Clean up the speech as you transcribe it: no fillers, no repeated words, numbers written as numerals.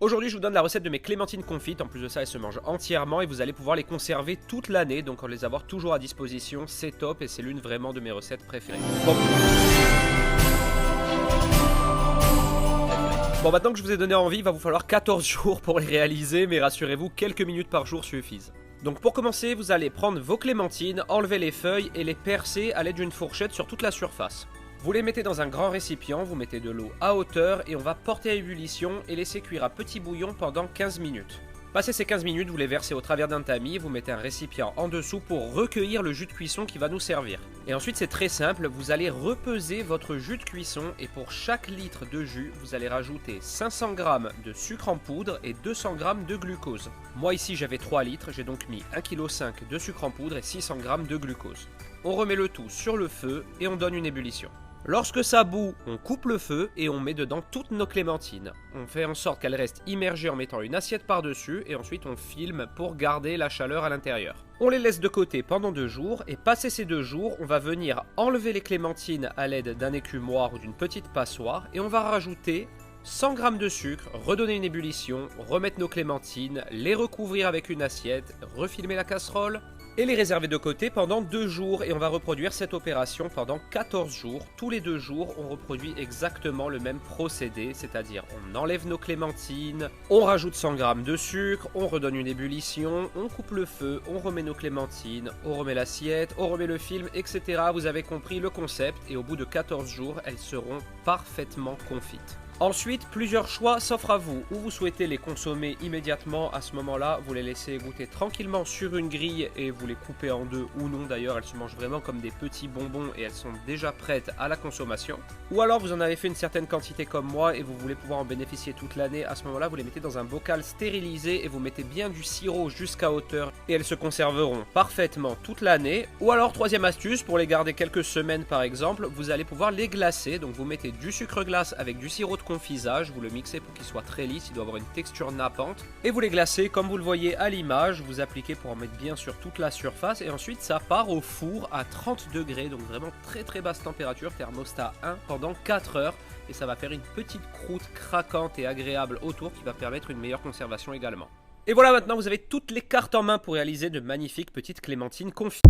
Aujourd'hui je vous donne la recette de mes clémentines confites, en plus de ça elles se mangent entièrement et vous allez pouvoir les conserver toute l'année, donc les avoir toujours à disposition, c'est top et c'est l'une vraiment de mes recettes préférées. Bon, maintenant que je vous ai donné envie, il va vous falloir 14 jours pour les réaliser, mais rassurez-vous, quelques minutes par jour suffisent. Donc pour commencer, vous allez prendre vos clémentines, enlever les feuilles et les percer à l'aide d'une fourchette sur toute la surface. Vous les mettez dans un grand récipient, vous mettez de l'eau à hauteur et on va porter à ébullition et laisser cuire à petit bouillon pendant 15 minutes. Passé ces 15 minutes, vous les versez au travers d'un tamis, vous mettez un récipient en dessous pour recueillir le jus de cuisson qui va nous servir. Et ensuite c'est très simple, vous allez repeser votre jus de cuisson et pour chaque litre de jus, vous allez rajouter 500 g de sucre en poudre et 200 g de glucose. Moi ici j'avais 3 litres, j'ai donc mis 1,5 kg de sucre en poudre et 600 g de glucose. On remet le tout sur le feu et on donne une ébullition. Lorsque ça bout, on coupe le feu et on met dedans toutes nos clémentines. On fait en sorte qu'elles restent immergées en mettant une assiette par-dessus et ensuite on filme pour garder la chaleur à l'intérieur. On les laisse de côté pendant 2 jours et passé ces 2 jours, on va venir enlever les clémentines à l'aide d'un écumoire ou d'une petite passoire et on va rajouter 100 g de sucre, redonner une ébullition, remettre nos clémentines, les recouvrir avec une assiette, refilmer la casserole et les réserver de côté pendant 2 jours et on va reproduire cette opération pendant 14 jours. Tous les 2 jours, on reproduit exactement le même procédé, c'est-à-dire on enlève nos clémentines, on rajoute 100 g de sucre, on redonne une ébullition, on coupe le feu, on remet nos clémentines, on remet l'assiette, on remet le film, etc. Vous avez compris le concept et au bout de 14 jours, elles seront parfaitement confites. Ensuite, plusieurs choix s'offrent à vous. Ou vous souhaitez les consommer immédiatement, à ce moment-là, vous les laissez égoutter tranquillement sur une grille et vous les coupez en deux ou non d'ailleurs. Elles se mangent vraiment comme des petits bonbons et elles sont déjà prêtes à la consommation. Ou alors vous en avez fait une certaine quantité comme moi et vous voulez pouvoir en bénéficier toute l'année. À ce moment-là, vous les mettez dans un bocal stérilisé et vous mettez bien du sirop jusqu'à hauteur et elles se conserveront parfaitement toute l'année. Ou alors, troisième astuce, pour les garder quelques semaines par exemple, vous allez pouvoir les glacer. Donc vous mettez du sucre glace avec du sirop de confisage, vous le mixez pour qu'il soit très lisse, il doit avoir une texture nappante et vous les glacez comme vous le voyez à l'image, vous appliquez pour en mettre bien sur toute la surface et ensuite ça part au four à 30 degrés, donc vraiment très basse température, thermostat 1 pendant 4 heures et ça va faire une petite croûte craquante et agréable autour qui va permettre une meilleure conservation également. Et voilà, maintenant vous avez toutes les cartes en main pour réaliser de magnifiques petites clémentines confites.